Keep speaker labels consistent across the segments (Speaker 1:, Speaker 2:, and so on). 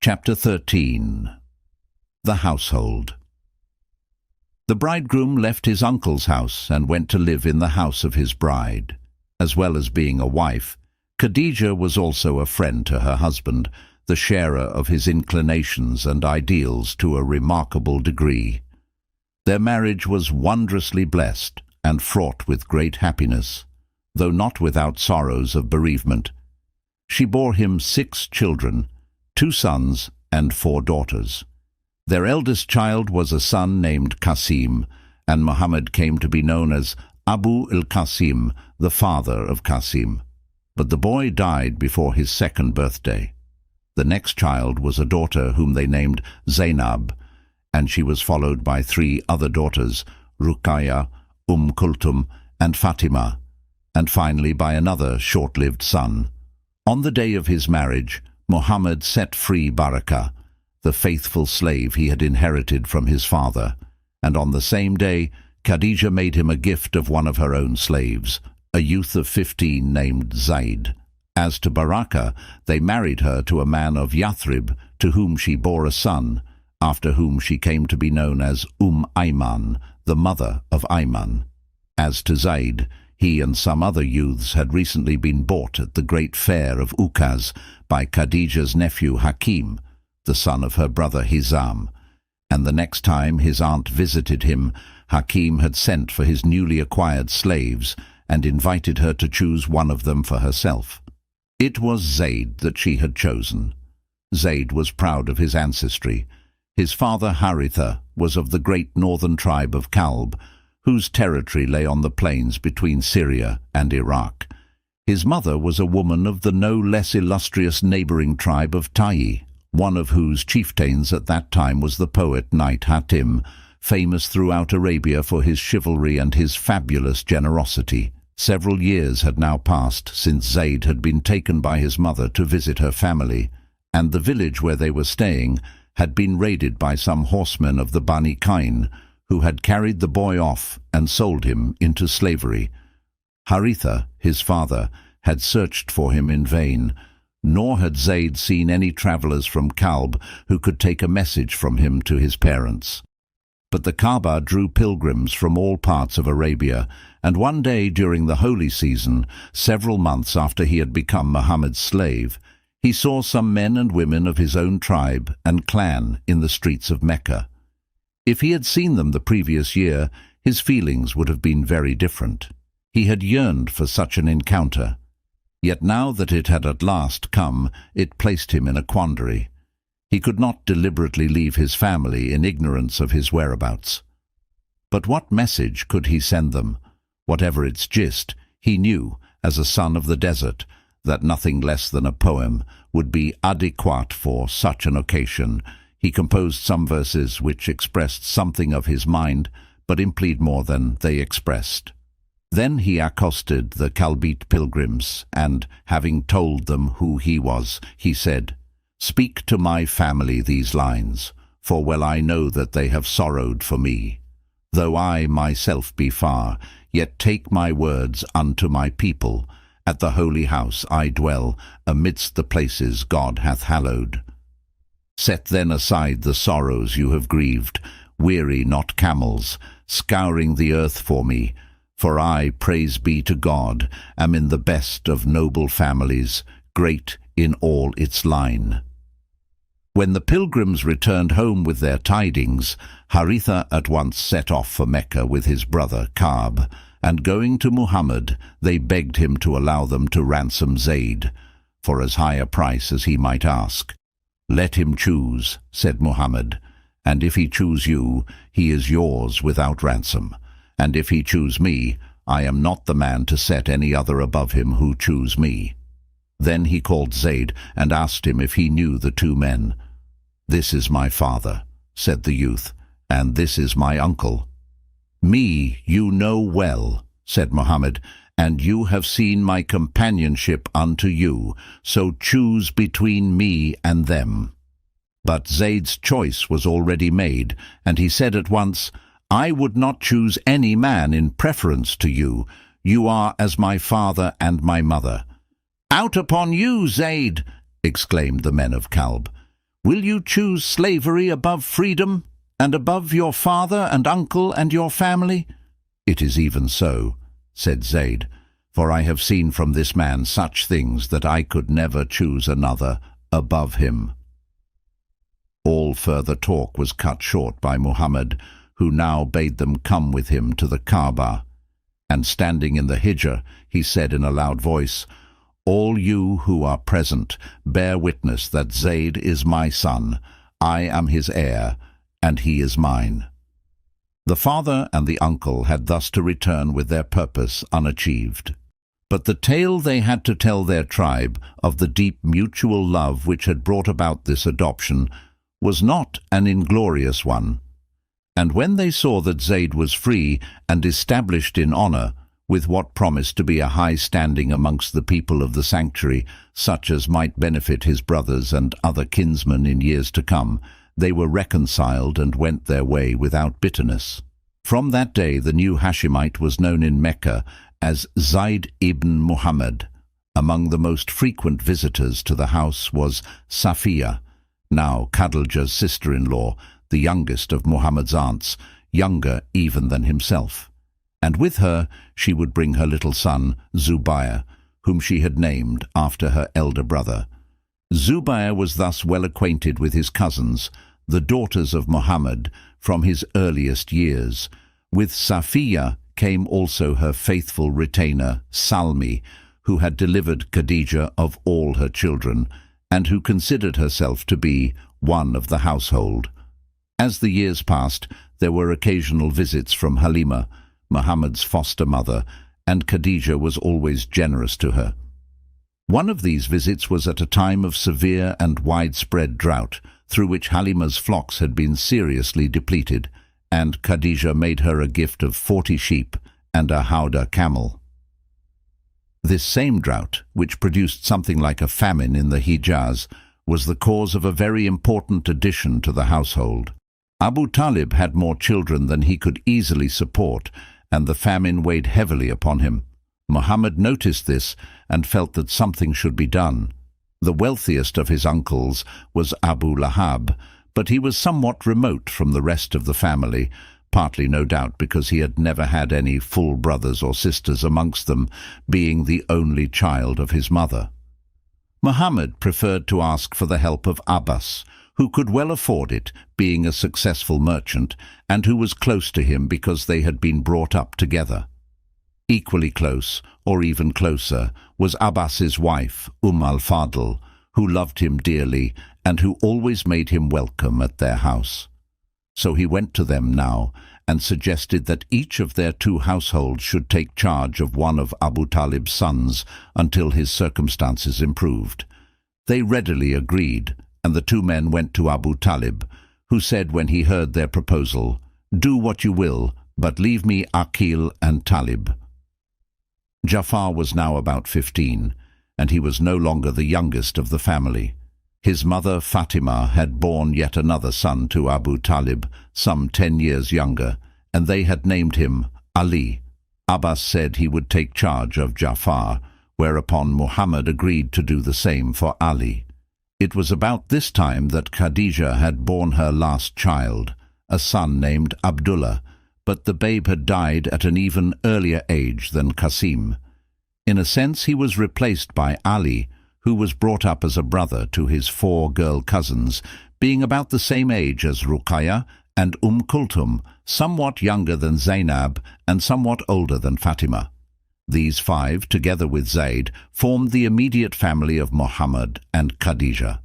Speaker 1: Chapter 13. The Household. The bridegroom left his uncle's house and went to live in the house of his bride. As well as being a wife, Khadija was also a friend to her husband, the sharer of his inclinations and ideals to a remarkable degree. Their marriage was wondrously blessed and fraught with great happiness, though not without sorrows of bereavement. She bore him 6 children, 2 sons and 4 daughters. Their eldest child was a son named Qasim, and Muhammad came to be known as Abu al-Qasim, the father of Qasim. But the boy died before his 2nd birthday. The next child was a daughter whom they named Zainab, and she was followed by 3 other daughters, Ruqayya, Kulthum, and Fatima, and finally by another short-lived son. On the day of his marriage, Muhammad set free Barakah, the faithful slave he had inherited from his father, and on the same day Khadija made him a gift of one of her own slaves, a youth of 15 named Zayd. As to Barakah, they married her to a man of Yathrib, to whom she bore a son, after whom she came to be known as Ayman, the mother of Ayman. As to Zayd, he and some other youths had recently been bought at the great fair of Ukaz by Khadija's nephew Hakim, the son of her brother Hizam, and the next time his aunt visited him, Hakim had sent for his newly acquired slaves and invited her to choose one of them for herself. It was Zayd that she had chosen. Zayd was proud of his ancestry. His father Haritha was of the great northern tribe of Kalb, whose territory lay on the plains between Syria and Iraq. His mother was a woman of the no less illustrious neighboring tribe of Tayi, one of whose chieftains at that time was the poet Knight Hatim, famous throughout Arabia for his chivalry and his fabulous generosity. Several years had now passed since Zayd had been taken by his mother to visit her family, and the village where they were staying had been raided by some horsemen of the Bani Kain, who had carried the boy off and sold him into slavery. Haritha, his father, had searched for him in vain, nor had Zayd seen any travellers from Kalb who could take a message from him to his parents. But the Kaaba drew pilgrims from all parts of Arabia, and one day during the holy season, several months after he had become Muhammad's slave, he saw some men and women of his own tribe and clan in the streets of Mecca. If he had seen them the previous year, his feelings would have been very different. He had yearned for such an encounter. Yet now that it had at last come, it placed him in a quandary. He could not deliberately leave his family in ignorance of his whereabouts. But what message could he send them? Whatever its gist, he knew, as a son of the desert, that nothing less than a poem would be adequate for such an occasion. He composed some verses which expressed something of his mind, but implied more than they expressed. Then he accosted the Kalbite pilgrims, and, having told them who he was, he said, "Speak to my family these lines, for well I know that they have sorrowed for me. Though I myself be far, yet take my words unto my people. At the holy house I dwell, amidst the places God hath hallowed. Set then aside the sorrows you have grieved, weary not camels, scouring the earth for me, for I, praise be to God, am in the best of noble families, great in all its line." When the pilgrims returned home with their tidings, Haritha at once set off for Mecca with his brother Ka'b, and going to Muhammad, they begged him to allow them to ransom Zayd, for as high a price as he might ask. "Let him choose," said Muhammad, "and if he choose you, he is yours without ransom, and if he choose me, I am not the man to set any other above him who choose me." Then he called Zayd and asked him if he knew the 2 men. "This is my father," said the youth, "and this is my uncle." "Me you know well," said Muhammad, "and you have seen my companionship unto you, so choose between me and them." But Zayd's choice was already made, and he said at once, "I would not choose any man in preference to you. You are as my father and my mother." "Out upon you, Zayd!" exclaimed the men of Kalb. Will you choose slavery above freedom, and above your father and uncle and your family?" "It is even so," said Zayd, "for I have seen from this man such things that I could never choose another above him." All further talk was cut short by Muhammad, who now bade them come with him to the Kaaba. And standing in the Hijr, he said in a loud voice, "All you who are present, bear witness that Zayd is my son, I am his heir, and he is mine." The father and the uncle had thus to return with their purpose unachieved. But the tale they had to tell their tribe of the deep mutual love which had brought about this adoption was not an inglorious one. And when they saw that Zayd was free and established in honor, with what promised to be a high standing amongst the people of the sanctuary, such as might benefit his brothers and other kinsmen in years to come, they were reconciled and went their way without bitterness. From that day the new Hashemite was known in Mecca as Zayd ibn Muhammad. Among the most frequent visitors to the house was Safiya, now Khadija's sister-in-law, the youngest of Muhammad's aunts, younger even than himself. And with her she would bring her little son, Zubair, whom she had named after her elder brother. Zubair was thus well acquainted with his cousins, the daughters of Muhammad, from his earliest years. With Safiya came also her faithful retainer, Salmi, who had delivered Khadija of all her children, and who considered herself to be one of the household. As the years passed, there were occasional visits from Halima, Muhammad's foster mother, and Khadija was always generous to her. One of these visits was at a time of severe and widespread drought, through which Halima's flocks had been seriously depleted, and Khadija made her a gift of 40 sheep and a howdah camel. This same drought, which produced something like a famine in the Hijaz, was the cause of a very important addition to the household. Abu Talib had more children than he could easily support, and the famine weighed heavily upon him. Muhammad noticed this and felt that something should be done. The wealthiest of his uncles was Abu Lahab, but he was somewhat remote from the rest of the family, partly no doubt because he had never had any full brothers or sisters amongst them, being the only child of his mother. Muhammad preferred to ask for the help of Abbas, who could well afford it, being a successful merchant, and who was close to him because they had been brought up together. Equally close, or even closer, was Abbas's wife, al-Fadl, who loved him dearly and who always made him welcome at their house. So he went to them now and suggested that each of their 2 households should take charge of one of Abu Talib's sons until his circumstances improved. They readily agreed, and the 2 men went to Abu Talib, who said when he heard their proposal, "Do what you will, but leave me Aqil and Talib." Jafar was now about 15, and he was no longer the youngest of the family. His mother Fatima had borne yet another son to Abu Talib, some 10 years younger, and they had named him Ali. Abbas said he would take charge of Jafar, whereupon Muhammad agreed to do the same for Ali. It was about this time that Khadija had borne her last child, a son named Abdullah, but the babe had died at an even earlier age than Qasim. In a sense he was replaced by Ali, who was brought up as a brother to his 4 girl cousins, being about the same age as Ruqayya and Kulthum, somewhat younger than Zainab and somewhat older than Fatima. These 5, together with Zayd, formed the immediate family of Muhammad and Khadija.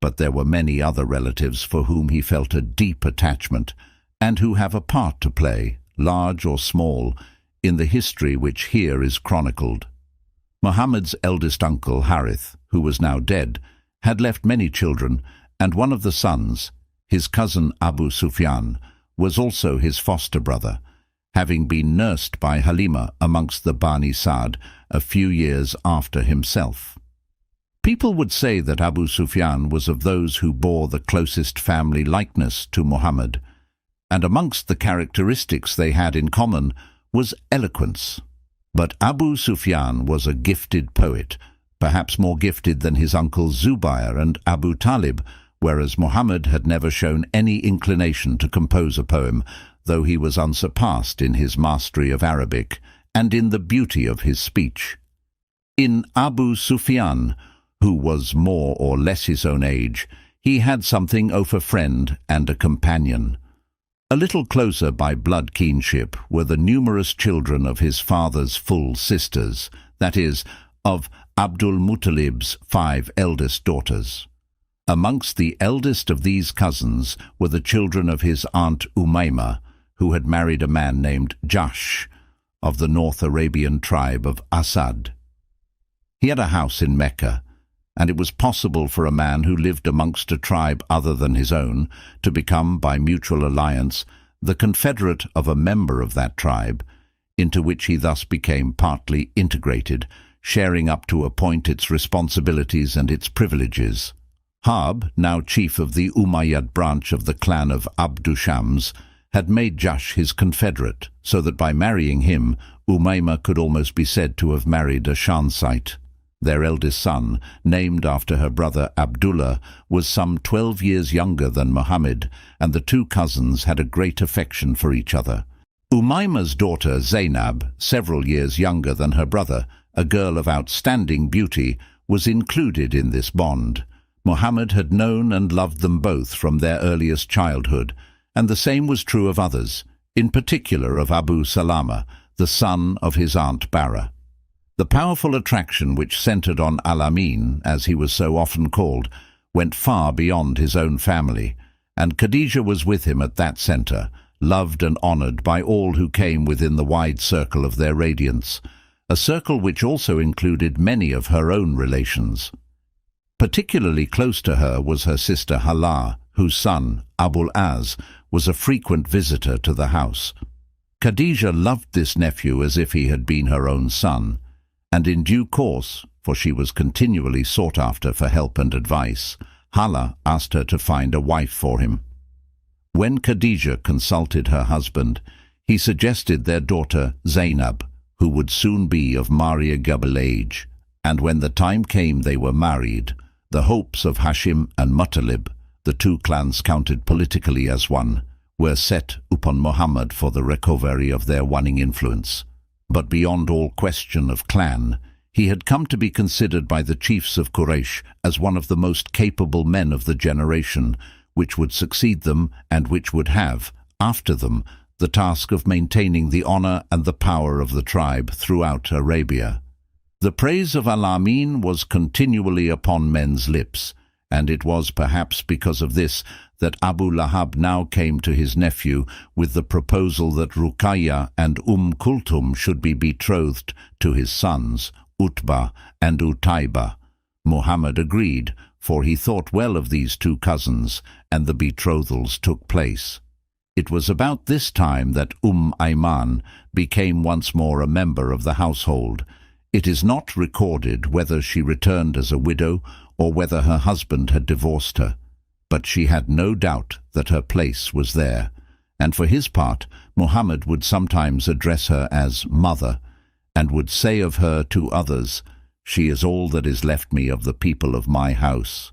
Speaker 1: But there were many other relatives for whom he felt a deep attachment, and who have a part to play, large or small, in the history which here is chronicled. Muhammad's eldest uncle, Harith, who was now dead, had left many children, and one of the sons, his cousin Abu Sufyan, was also his foster brother, having been nursed by Halima amongst the Bani Sa'd a few years after himself. People would say that Abu Sufyan was of those who bore the closest family likeness to Muhammad, and amongst the characteristics they had in common was eloquence. But Abu Sufyan was a gifted poet, perhaps more gifted than his uncles Zubair and Abu Talib whereas Muhammad had never shown any inclination to compose a poem, though he was unsurpassed in his mastery of Arabic and in the beauty of his speech. In Abu Sufyan, who was more or less his own age, he had something of a friend and a companion. A little closer by blood kinship were the numerous children of his father's full sisters, that is, of Abdul Muttalib's 5 eldest daughters. Amongst the eldest of these cousins were the children of his aunt Umayma, who had married a man named Jahsh, of the North Arabian tribe of Asad. He had a house in Mecca, and it was possible for a man who lived amongst a tribe other than his own to become, by mutual alliance, the confederate of a member of that tribe, into which he thus became partly integrated, sharing up to a point its responsibilities and its privileges. Harb, now chief of the Umayyad branch of the clan of Abdushams, had made Jahsh his confederate, so that by marrying him, Umayma could almost be said to have married a Shamsite. Their eldest son, named after her brother Abdullah, was some 12 years younger than Muhammad, and the two cousins had a great affection for each other. Umayma's daughter Zainab, several years younger than her brother, a girl of outstanding beauty, was included in this bond. Muhammad had known and loved them both from their earliest childhood, and the same was true of others, in particular of Abu Salama, the son of his aunt Bara. The powerful attraction which centered on Al-Amin, as he was so often called, went far beyond his own family, and Khadija was with him at that center, loved and honored by all who came within the wide circle of their radiance, a circle which also included many of her own relations. Particularly close to her was her sister Hala, whose son, Abul Az, was a frequent visitor to the house. Khadija loved this nephew as if he had been her own son, and in due course, for she was continually sought after for help and advice, Hala asked her to find a wife for him. When Khadija consulted her husband, he suggested their daughter Zainab, who would soon be of Maria-Gabal age, and when the time came they were married, the hopes of Hashim and Muttalib, the two clans counted politically as one, were set upon Muhammad for the recovery of their waning influence. But beyond all question of clan, he had come to be considered by the chiefs of Quraysh as one of the most capable men of the generation, which would succeed them and which would have, after them, the task of maintaining the honor and the power of the tribe throughout Arabia. The praise of Al-Amin was continually upon men's lips, and it was perhaps because of this that Abu Lahab now came to his nephew with the proposal that Ruqayya and Kulthum should be betrothed to his sons, Utbah and Utayba. Muhammad agreed, for he thought well of these two cousins, and the betrothals took place. It was about this time that Ayman became once more a member of the household. It is not recorded whether she returned as a widow or whether her husband had divorced her, but she had no doubt that her place was there, and for his part Muhammad would sometimes address her as mother, and would say of her to others, "She is all that is left me of the people of my house."